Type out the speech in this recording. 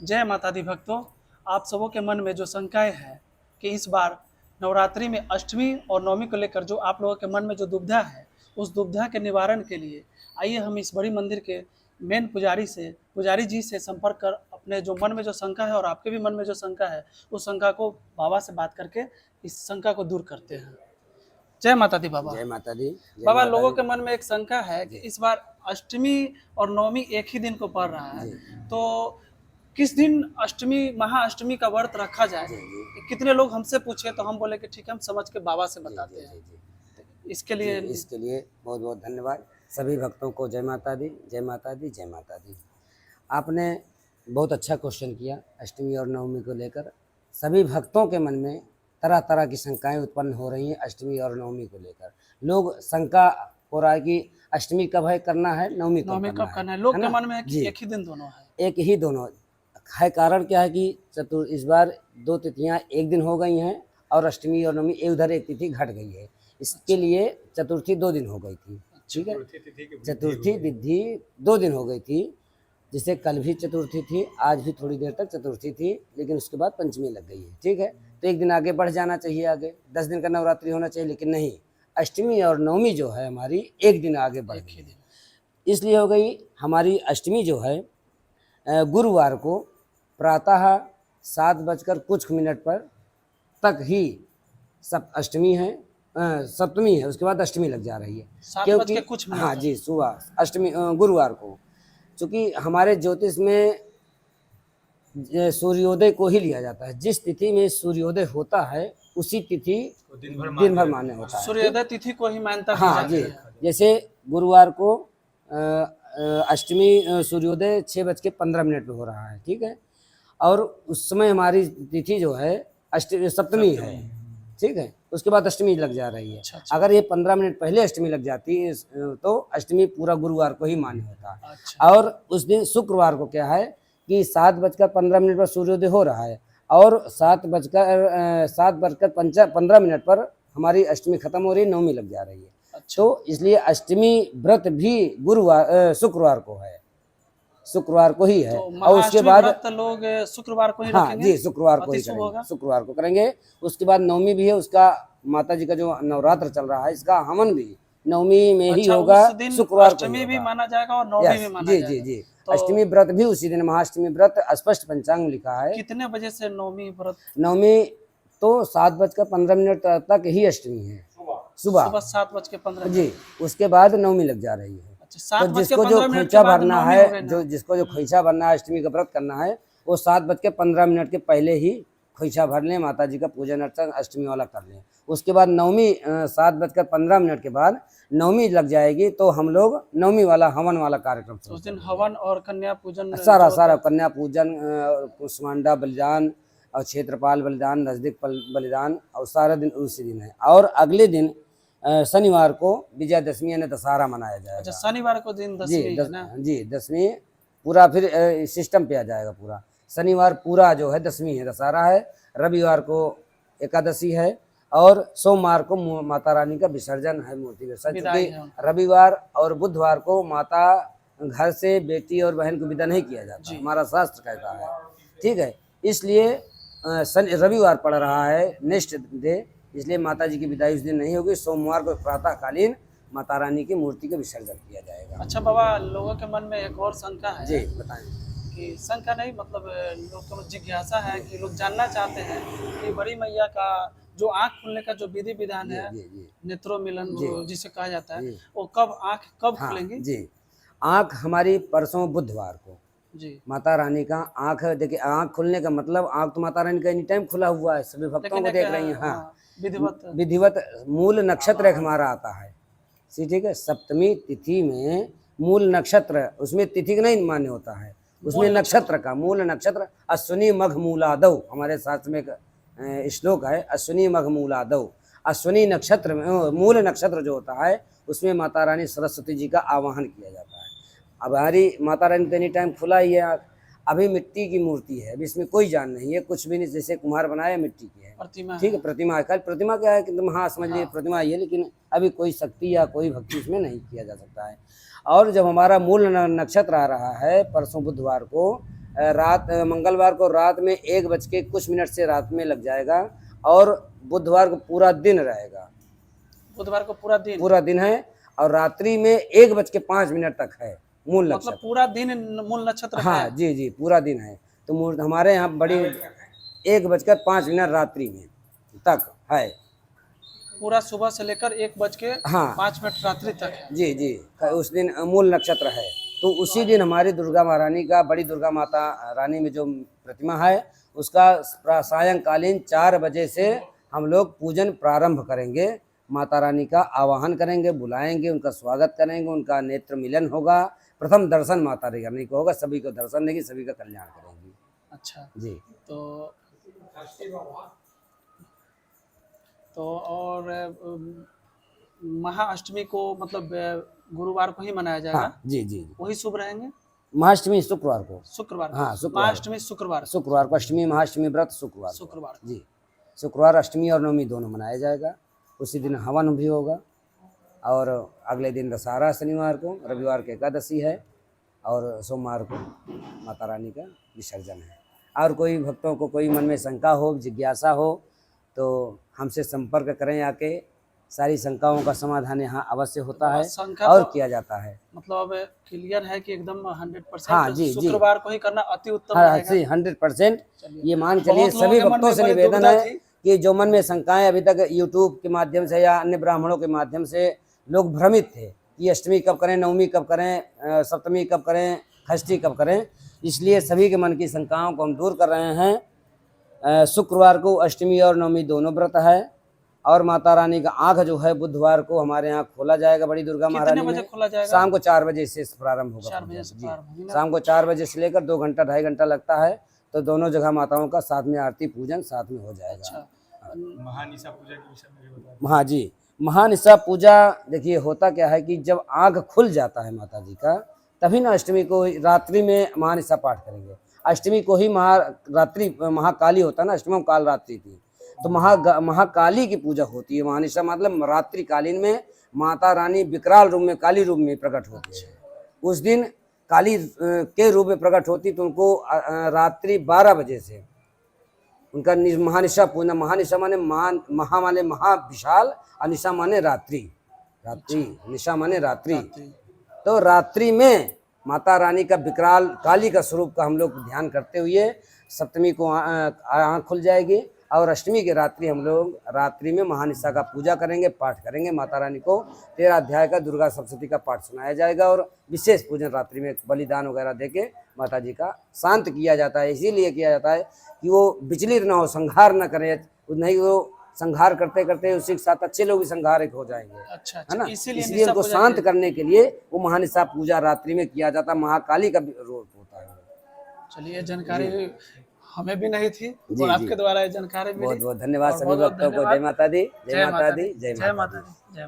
जय माता दी भक्तों, आप सबों के मन में जो शंकाएं हैं कि इस बार नवरात्रि में अष्टमी और नवमी को लेकर जो आप लोगों के मन में जो दुविधा है, उस दुविधा के निवारण के लिए आइए हम इस बड़ी मंदिर के मेन पुजारी जी से संपर्क कर अपने जो मन में जो शंका है और आपके भी मन में जो शंका है, उस शंका को बाबा से बात करके इस शंका को दूर करते हैं। जय माता दी बाबा। जय माता दी। जय बाबा, माता लोगों दी। के मन में एक शंका है कि इस बार अष्टमी और नवमी एक ही दिन को पड़ रहा है, तो किस दिन अष्टमी महाअष्टमी का व्रत रखा जाए। कितने लोग हमसे पूछे तो हम बोले कि ठीक है, हम समझ के बाबा से बताते हैं। इसके लिए बहुत बहुत धन्यवाद सभी भक्तों को। जय माता दी, जय माता दी, जय माता दी। आपने बहुत अच्छा क्वेश्चन किया। अष्टमी और नवमी को लेकर सभी भक्तों के मन में तरह तरह की शंकाएं उत्पन्न हो रही हैं। अष्टमी और नवमी को लेकर लोग शंका हो रहा है कि अष्टमी कब है करना है, नवमी कब करना है। लोग के मन में है कि एक ही दिन दोनों है। एक ही दोनों है। कारण क्या है कि इस बार दो तिथियां एक दिन हो गई हैं और अष्टमी और नवमी उधर एक तिथि घट गई है। इसके लिए चतुर्थी 2 दिन हो गई थी। ठीक है, चतुर्थी तिथि 2 दिन हो गई थी, जिसे कल भी चतुर्थी थी, आज भी थोड़ी देर तक चतुर्थी थी, लेकिन उसके बाद पंचमी लग गई है। ठीक है, तो एक दिन आगे बढ़ जाना चाहिए, आगे 10 दिन का नवरात्रि होना चाहिए, लेकिन नहीं, अष्टमी और नवमी जो है हमारी एक दिन आगे बढ़ गई। इसलिए हो गई हमारी अष्टमी जो है गुरुवार को प्रातः 7:00 पर तक ही अष्टमी है, सप्तमी है, उसके बाद अष्टमी लग जा रही है। 7:00 हाँ जी, सुबह अष्टमी गुरुवार को, क्योंकि हमारे ज्योतिष में सूर्योदय को ही लिया जाता है। जिस तिथि में सूर्योदय होता है उसी तिथि दिन भर मान्य होता है। सूर्योदय तिथि को ही मान्यता हाँ जी, जैसे गुरुवार को अष्टमी सूर्योदय 6:15 पे हो रहा है। ठीक है, और उस समय हमारी तिथि जो है सप्तमी है। ठीक है, उसके बाद अष्टमी लग जा रही है। अच्छा। अगर ये 15 मिनट पहले अष्टमी लग जाती तो अष्टमी पूरा गुरुवार को ही मान्य होता। अच्छा। और उस दिन शुक्रवार को क्या है कि 7:15 पर सूर्योदय हो रहा है और 7:15 पर हमारी अष्टमी खत्म हो रही है, नवमी लग जा रही है। अच्छा। तो इसलिए अष्टमी व्रत भी शुक्रवार को है, शुक्रवार को ही है। तो और उसके बाद लोग शुक्रवार को ही रखेंगे। जी, शुक्रवार को ही करेंगे, शुक्रवार को करेंगे। उसके बाद नवमी भी है, उसका माता जी का जो नवरात्र चल रहा है इसका हवन भी नवमी में ही होगा। शुक्रवार को अष्टमी भी माना जाएगा और नवमी भी माना जाएगा। जी जी, तो अष्टमी व्रत भी उसी दिन, महाअष्टमी व्रत स्पष्ट पंचांग में लिखा है। कितने बजे से नवमी व्रत? नवमी तो 7:15 तक ही अष्टमी है, सुबह 7:15 जी। उसके बाद नवमी लग जा रही है। तो जिसको जो खोइछा भरना है, जिसको जो खोइछा भरना है, अष्टमी का व्रत करना है, वो 7:15 के पहले ही खोइछा भर लें, माता जी का पूजन अर्चन अष्टमी वाला कर लें। उसके बाद नवमी 7:15 के बाद नवमी लग जाएगी तो हम लोग नवमी वाला हवन वाला कार्यक्रम, उस दिन हवन और कन्या पूजन, सारा कन्या पूजन, कुष्मांडा बलिदान और क्षेत्रपाल बलिदान, नजदीक बलिदान, और सारा दिन उसी दिन है। और अगले दिन शनिवार को विजयादशमी यानी दशहरा मनाया जाएगा। अच्छा, शनिवार को दिन दशमी है ना? जी, दशमी पूरा फिर सिस्टम पे आ जाएगा पूरा। शनिवार पूरा जो है दशमी है, दशहरा है। रविवार को एकादशी है और सोमवार को माता रानी का विसर्जन है, मूर्ति विसर्जन। रविवार और बुधवार को माता घर से बेटी और बहन को विदा नहीं किया जाता, हमारा शास्त्र कहता है। ठीक है, इसलिए रविवार पड़ रहा है नेक्स्ट डे, इसलिए माता जी की विदाई उस दिन नहीं होगी। सोमवार को प्रातःकालीन माता रानी की मूर्ति का विसर्जन किया जाएगा। अच्छा बाबा, लोगों के मन में एक और शंका है। जी बताएं। कि शंका नहीं, मतलब लोग को जिज्ञासा है कि लोग जानना चाहते हैं कि बड़ी मैया का जो आँख खुलने का जो विधि विधान है, नेत्रों मिलन जिसे कहा जाता है, वो आँख कब खुलेंगी? जी, आँख हमारी परसों बुधवार को जी माता रानी का आँख, देखिए आँख खुलने का मतलब आँख तो माता रानी का एनी टाइम खुला हुआ है, सभी भक्तों को देख रही हैं। हाँ, विधिवत मूल नक्षत्र हमारा आता है। ठीक है, सप्तमी तिथि में मूल नक्षत्र, उसमें तिथि का नहीं मान्य होता है, उसमें नक्षत्र का मूल नक्षत्र अश्विनी मघ मूलादौ, हमारे शास्त्र में एक श्लोक है, अश्विनी मघ मूलादौ। अश्विनी नक्षत्र में मूल नक्षत्र जो होता है उसमें माता रानी सरस्वती जी का आवाहन किया जाता है। अब हमारी माता रानी तो एनी टाइम खुला ही है। अभी मिट्टी की मूर्ति है, अभी इसमें कोई जान नहीं है, कुछ भी नहीं, जैसे कुम्हार बनाया मिट्टी की है, ठीक है, प्रतिमा है। प्रतिमा क्या है कि तुम हाँ समझ लीजिए प्रतिमा ही है, लेकिन अभी कोई शक्ति या कोई भक्ति इसमें नहीं किया जा सकता है। और जब हमारा मूल नक्षत्र आ रहा है परसों बुधवार को, मंगलवार को रात में 1 बज के कुछ मिनट से रात में लग जाएगा और बुधवार को पूरा दिन रहेगा। बुधवार को पूरा दिन है और रात्रि में 1 बज के 5 मिनट तक है मूल मतलब नक्षत्र। पूरा दिन मूल नक्षत्र हाँ है। जी जी पूरा दिन है। तो हमारे यहाँ बड़ी 1 बज कर 5 मिनट रात्रि में तक है। पूरा सुबह से लेकर 1 बज के हाँ 5 मिनट रात्रि तक है। जी जी उस दिन मूल नक्षत्र है। तो उसी दिन हमारी दुर्गा महारानी का, बड़ी दुर्गा माता रानी में जो प्रतिमा है उसका सायंकालीन 4 बजे से हम लोग पूजन प्रारंभ करेंगे। माता रानी का आवाहन करेंगे, बुलाएंगे, उनका स्वागत करेंगे, उनका नेत्र मिलन होगा। प्रथम दर्शन माता रानी को होगा, सभी को दर्शन देगी, सभी का कल्याण करेंगी। अच्छा जी तो और महाअष्टमी को मतलब गुरुवार को ही मनाया जाएगा। हाँ जी जी वही शुभ रहेंगे। महाअष्टमी शुक्रवार को। हाँ महाअष्टमी शुक्रवार को अष्टमी महाअष्टमी व्रत शुक्रवार को। जी शुक्रवार अष्टमी और नवमी दोनों मनाया जाएगा। उसी दिन हवन भी होगा और अगले दिन दशहरा शनिवार को, रविवार के एकादशी है और सोमवार को माता रानी का विसर्जन है। और कोई भक्तों को कोई मन में शंका हो, जिज्ञासा हो तो हमसे संपर्क करें आके। सारी शंकाओं का समाधान यहाँ अवश्य होता है और किया जाता है। मतलब अब क्लियर है कि एकदम 100%। हाँ जी शुक्रवार को ही करना अति उत्तम रहेगा। 100% ये मान चलिए। सभी भक्तों से निवेदन है कि जो मन में शंकाएं अभी तक यूट्यूब के माध्यम से या अन्य ब्राह्मणों के माध्यम से लोग भ्रमित थे कि अष्टमी कब करें, नवमी कब करें, सप्तमी कब करें, षष्ठी कब करें, इसलिए सभी के मन की शंकाओं को हम दूर कर रहे हैं। शुक्रवार को अष्टमी और नवमी दोनों व्रत है और माता रानी का आँख जो है बुधवार को हमारे यहाँ खोला जाएगा। बड़ी दुर्गा महारानी में खोला जाएगा? शाम को 4 बजे से प्रारंभ होगा। 4 बजे से प्रारंभ। शाम को 4 बजे से लेकर 2 घंटा 2.5 घंटा लगता है। तो दोनों जगह माताओं का साथ में आरती पूजन साथ में हो जाएगा। अच्छा। महानिशा पूजा के विषय में भी बता। हाँ जी महानिशा पूजा देखिए होता क्या है कि जब आँख खुल जाता है माता जी का तभी ना अष्टमी को रात्रि में महानिशा पाठ करेंगे। अष्टमी को ही महारात्रि महाकाली होता है ना, अष्टमी काल रात्रि थी तो महाकाली की पूजा होती है। महानिशा मतलब रात्रि कालीन में माता रानी विकराल रूप में, काली रूप में प्रकट होती है। उस दिन काली के रूप में प्रकट होती तो उनको रात्रि 12 बजे से उनका महानिशा पूजना। महानिशा माने महा माने महाविशाल, अनिशा माने रात्रि, निशा माने रात्रि। तो रात्रि में माता रानी का विकराल काली का स्वरूप का हम लोग ध्यान करते हुए सप्तमी को आँख खुल जाएगी और अष्टमी की रात्रि हम लोग रात्रि में महानिशा का पूजा करेंगे, पाठ करेंगे। माता रानी को 13 अध्याय का दुर्गा सप्तशती का पाठ सुनाया जाएगा और विशेष पूजन रात्रि में बलिदान वगैरह देके माता जी का शांत किया जाता है। इसीलिए किया जाता है कि वो विचलित ना हो, संहार न करे, नहीं वो संहार करते करते उसी के साथ अच्छे लोग भी संहार हो जाएंगे। अच्छा, है ना, इसलिए उनको शांत करने के लिए वो महानिशा पूजा रात्रि में किया जाता। महाकाली का रूप होता है। चलिए जानकारी हमें भी नहीं थी और आपके द्वारा जानकारी मिली। बहुत बहुत धन्यवाद सभी भक्तों को। जय माता दी, जय माता दी, जय माता दी।